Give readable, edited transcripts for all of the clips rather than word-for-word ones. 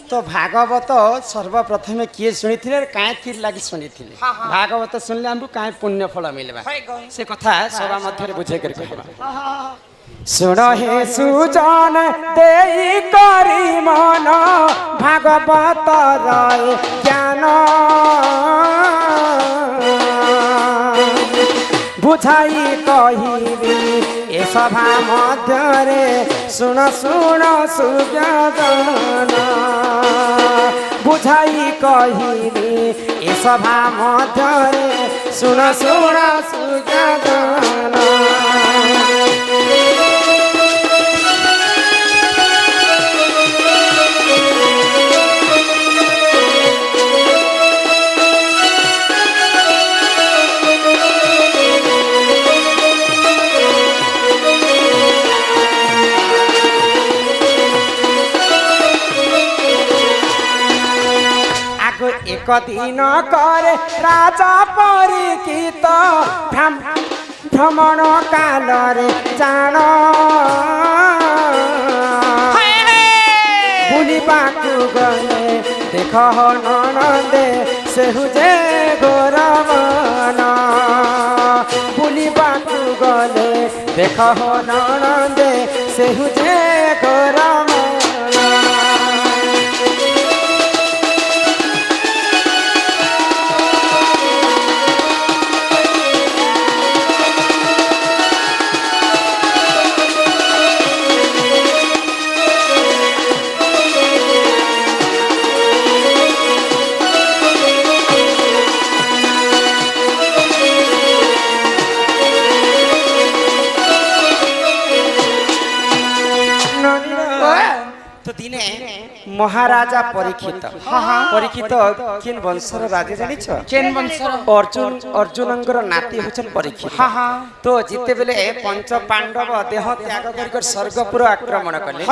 तो भागवत सर्वप्रथमे किए शुणी कहीं लगी शुणी भागवत शुणिले आमको कहीं पुण्य फल मिलवा से कथा सभा मध्य बुझे कर कहवा शुण हे सुजन देई करी मन भागवत रय ज्ञान बुझाई कहिबी ए सभा मध्यरे शुण शुण सुजन बुझाई कहिबी ए सभा मध्यरे शुण शुण सुजन एक दिन करे राजा परिचित भ्रमण काल रे जान बुलिबाकु गले देख ननदे सेहुजे गौरवन बुलिबाकु गले देख ननदे सेहुजे गौरवन महाराजा परीक्षित परीक्षित किन वंशर राजा जानिछ केन वंशर अर्जुनंकर नाती होचन परीक्षित तो जिते बेले पंच पांडव देह त्याग कर स्वर्गपुर आक्रमण कले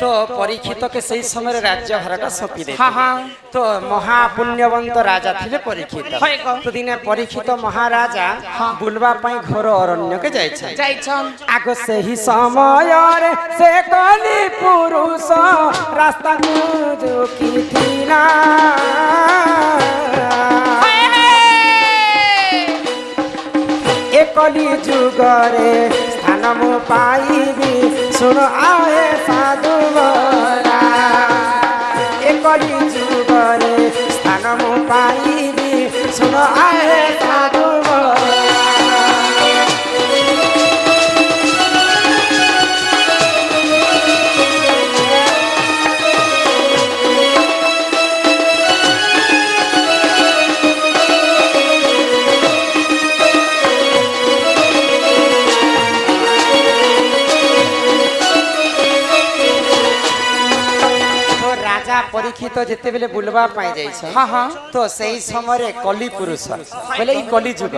तो परीक्षित के सही समय राज्य भारत सौंपी दे तो महापुण्यवंत राजा थिले परीक्षित तो दिने परीक्षित महाराजा बुलवा पई घोर अरण्य के जाइछन आगो सही समय रे से कली पुरुष रास्ता जो की थी ना एकली जुगरे स्थान मु पाइबी सुन आए साधु बरा एकली जुगरे स्थान मु पाइबी सुन आए साधु परीक्षित जिते बेले बुलवा पाई जाइछ तो सही समय कली पुरुष बोले ई कली जुग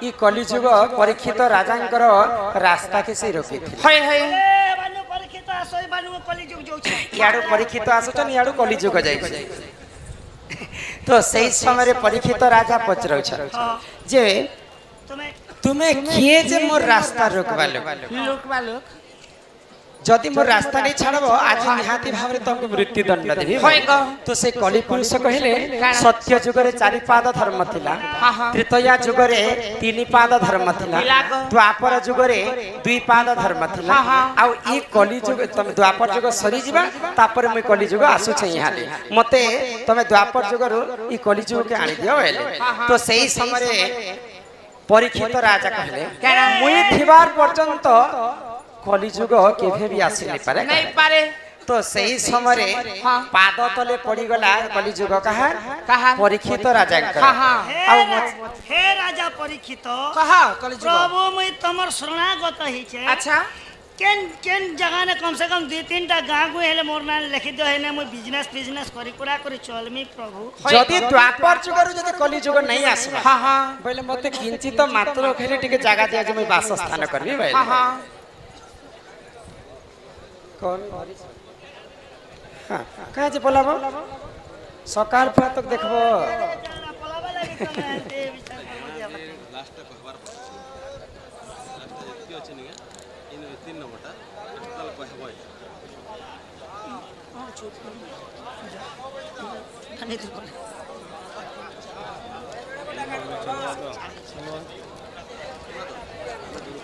ई कली जुग परीक्षित राजांकर रास्ता के से रोकी थी परीक्षित आसोई बानु कली जुग जो छै याडू परीक्षित आसुचन याडू कली जुग जाइछ तो सही समय परीक्षित राजा पचरौ छ जे तुम्हें किए जे मोर रास्ता रोकबालो जदि मोर रास्ता नहीं छाड़ब आज निहाती भाव तुमको मृत्यु दंड देवी तो से कली पुरुष कहले सत्य जुगरे 4 पाद धर्म थिला त्रेतया जुगरे 3 पाद धर्म थिला द्वापर जुगरे 2 पाद धर्म थिला आ ई कली जुग तुम द्वापर जुग सरी जिबा तापर मैं कली जुग आसु छै यहाँ मते तमे द्वापर जुगरो ई कली जुग के आनी दियो बेले तो सही समय परीक्षित राजा कहले मुई थिबार पर्यंत कलिजुग केभे भी आसी नहीं पारे तो सही समय पाद तले पड़ी गला कलिजुग कहा परीक्षित राजा हे राजा परीक्षित प्रभु मुई तमर शरणागत ही छे अच्छा केन जगह ने कम से कम 2-3 टा गां गु हेले मोर ना लिखि दो हेने मुई बिजनेस करी पूरा करी चलमी प्रभु जदी द्वापर जुगरु जदी कलिजुग नहीं आसबा बोले मते किंचित मात्र खेले टिके जागा दिया जे मुई वासस्थान करबी भाई कौन कहाँ जे बोलाब सकाल पूरा तक देखब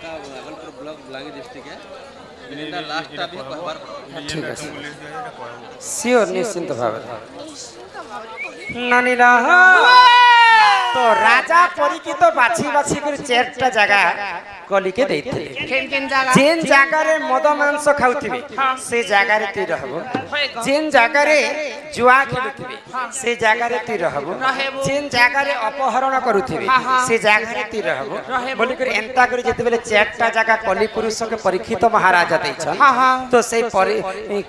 भागलपुर ब्लॉक बलांगीर डिस्ट्रिक्ट है लास्ट अभी ठीक है सियोर निश्चिंत भाव नानीला तो राजा परीक्षित बाछी बाछी कर चारटा जगह कली के देइथिले जेन जगह रे मद मांस खाउथिबे से जगह रे तू रहबो जेन जगह रे जुआ खेलुथिबे से जगह रे तू रहबो जेन जगह रे अपहरण करूथिबे से जगह रे तू रहबो बोली कर एंता कर जते बेले चारटा जगह कली पुरुष के परीक्षित महाराजा दैछन तो से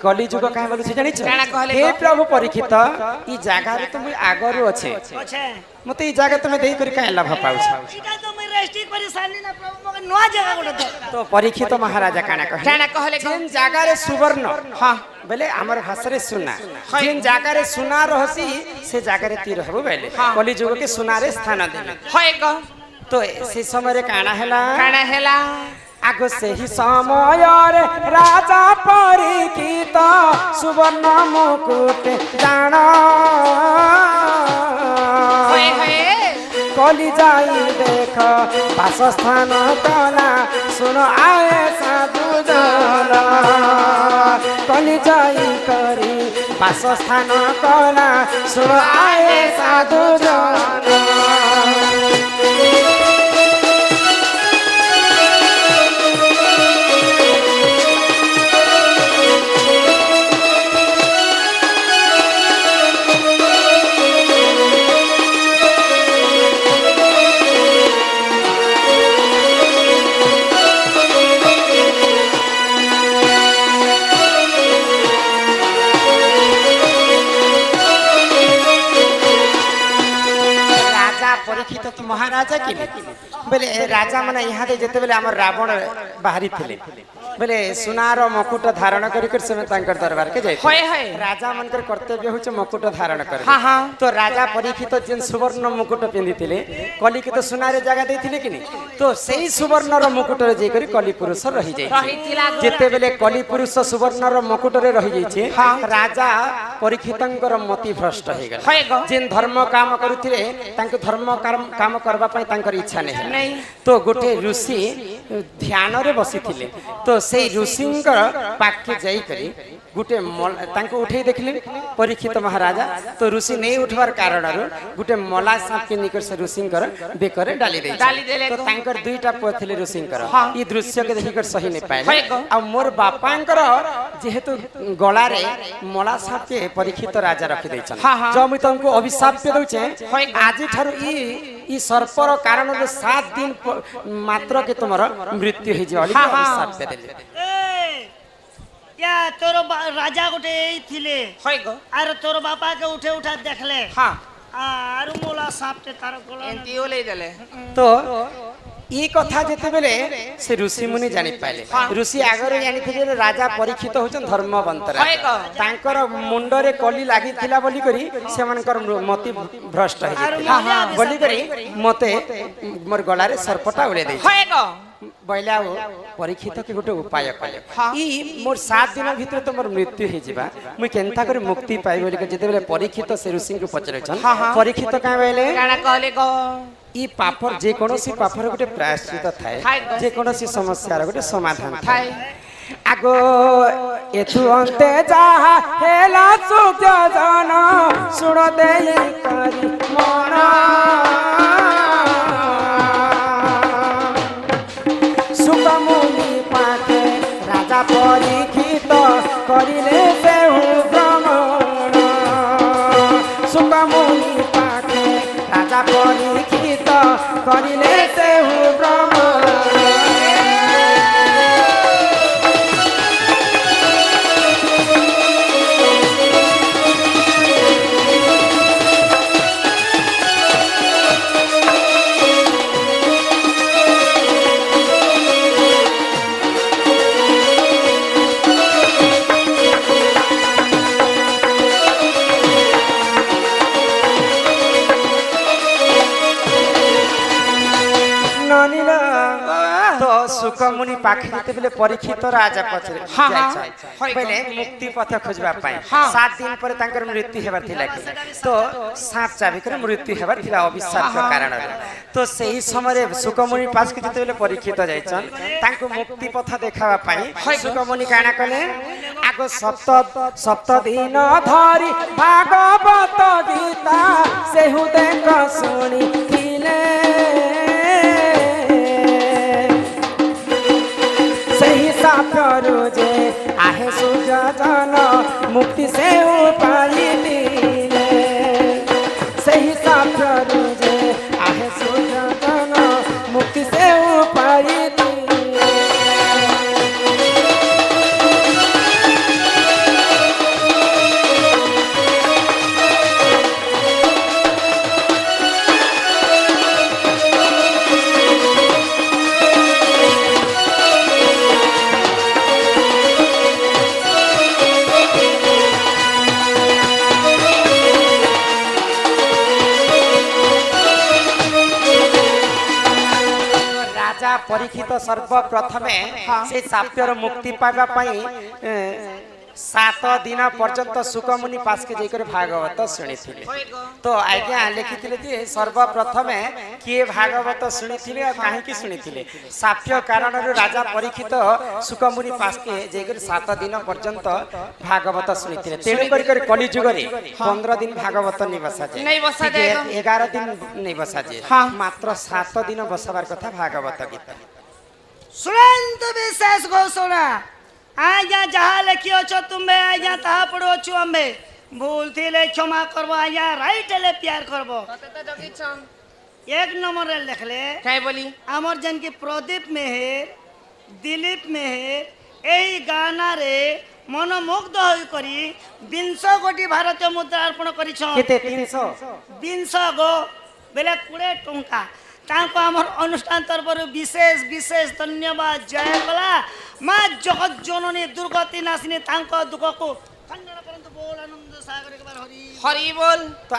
कली जुग काहे बोलु छी जानि छ हे प्रभु परीक्षित ई जगह रे तुम आगरु अछि मते ई जगह तुम देई कर काहे लाभ पाउ छ इटा तो मैं रेस्टी परेशानी ना प्रभु मगे नवा जगह गोटे तो परीक्षित महाराजा काना कहले जेन जगह रे सुवर्ण हां बेले हमर भाषा रे सुना जेन जगह रे सुना रहसी से जगह रे ती रहबो बेले कली जुग के सुना रे स्थान देले होय ग तो से समय रे काना हैला आगो से ही समय रे राजा परीक्षित सुवर्ण मुकुट जाना कली जाई देख वासस्थान कला सुन आए साधु जन कली जाई करी वासस्थान कला सुन आए साधु जन परीक्षित महाराजा कि बोले राजा माने यहाँ दे जेते बेले हमर रावण बाहरी थिले बोले सुनार मुकुट धारण करी कर समय तांकर दरबार के जाय राजा मनकर कर्तव्य होचे मुकुट धारण कर तो राजा परीक्षित जिन सुवर्ण मुकुट पिंदी थिले कली के तो सुनारे जगह देथिले कि नहीं तो सेही सुवर्ण र मुकुट रे जे करी कली पुरुष रही जाय जेते बेले कली पुरुष सुवर्ण र मुकुट रे रही जाय छे राजा परीक्षितंकर मति भ्रष्ट हे गेल जिन धर्म काम करूथिले तांको धर्म काम करबा पई तांकर इच्छा नहीं तो गोटे ऋषि ध्यान रे बसी थिले तो से ऋषिंकर पाखे जाई करी गुटे तांको उठे देखले परीक्षित महाराजा तो ऋषि नहीं उठवार कारण गुटे मला सांप के निकट से ऋषिंकर बेकरे डाली दे तो तांकर दुईटा पुଅ थिले ऋषिंकर ई दृश्य के देखिकर सही नहीं पाए आ मोर बापांकर जेहेतु गला रे मला सांप के परीक्षित राजा रखि दैछन जो मु तुमको अभिशाप पे दउछे आज थारु ई सर्पर कारण 7 दिन मात्र के तुमर मृत्यु हे जे अभिशाप पे देले या तोर राजा गोटे थिले होय गो आर तोर बापा के उठे उठा देखले हां आर मोला सापते तार गला एंती ओले देले तो ई कथा जेते बेले से ऋषि मुनि जानि पाइले ऋषि आगर जानि थिले राजा परीक्षित होचन धर्मवंत राजा तांकर मुंड रे कली लागि थिला बोली करी से मानकर मति भ्रष्ट हे बोली करी मते मोर गला रे सरपटा उले दे होय गो बैला परीक्षित के गोटे उपाय कले ई मोर 7 दिन भीतर तो मोर मृत्यु हे जिबा मुई केनता करे मुक्ति पाइ बोली के जेते बेले परीक्षित से ऋषि के पचरेछन परीक्षित का बेले काना कहले गो ई पापर जे कोनोसी पापर गोटे प्रायश्चित थाए जे कोनोसी समस्या रो गोटे समाधान थाए आगो एथु अंते जाहा हेला सुख जन सुन देई करी मोरा सुकमुनि पाके राजा परीक्षित करिले सेहु भ्रमण सुकमुनि पाके राजा परीक्षित करिले सेहु भ्रमण सुकमुनि पाखे जेतेबेले परीक्षित राजा पछरे पहले मुक्ति पथ खोजबा पाए 7 दिन पर तांकर मृत्यु हेबार थिला तो साप चाबिकर मृत्यु हेबार थिला अभिशाप के कारण तो सही समय सुकमुनि पास के जेतेबेले परीक्षित जायछन तांको मुक्ति पथ देखावा पाए सुकमुनि काना कले आगो सप्त दिन धरि भागवत गीता सेहु देख सुनी थिले सही साप्यरु जे आहे सुजन मुक्ति से पाई दिले सही साप्यरु जे आहे सुजन मुक्ति से पाई दिले परीक्षित सर्वप्रथमे से साप्यर मुक्ति पाइबा पाई 7 दिन पर्यंत सुकमुनि पास के जाकर भागवत शुणी तो आज्ञा लिखी जे सर्वप्रथमे किए भागवत शुणी और कहीं शुणी साप्य कारण राजा परीक्षित सुकमुनि पास के जाकर 7 दिन पर्यंत भागवत शुणी तेणुक कलिजुग 15 दिन भागवत नहीं बसा जाए 11 दिन नहीं बसा जाए मात्र 7 दिन बसवार कथा भागवत गीता सुनंत विशेष घोषणा आज्ञा जहाँ लिखियो छो तुम्बे आज्ञा तहा पढ़ो छु अम्बे भूल थी ले क्षमा करबो आज्ञा राइट ले प्यार करबो एक नंबर रे लिख ले काय बोली आमर जन की प्रदीप मेहर दिलीप मेहर एही गाना रे मनमुग्ध होई करी 200 कोटी भारतीय मुद्रा अर्पण करी छ केते 300 200 गो बेले 20 टंका तांको आमर अनुष्ठान तरफरु विशेष विशेष धन्यवाद जय कला मां जगत जननी दुर्गति नाशिनी तांको दुख को खंडन करंतु बोल आनंद सागर एक बार हरि हरि बोल तो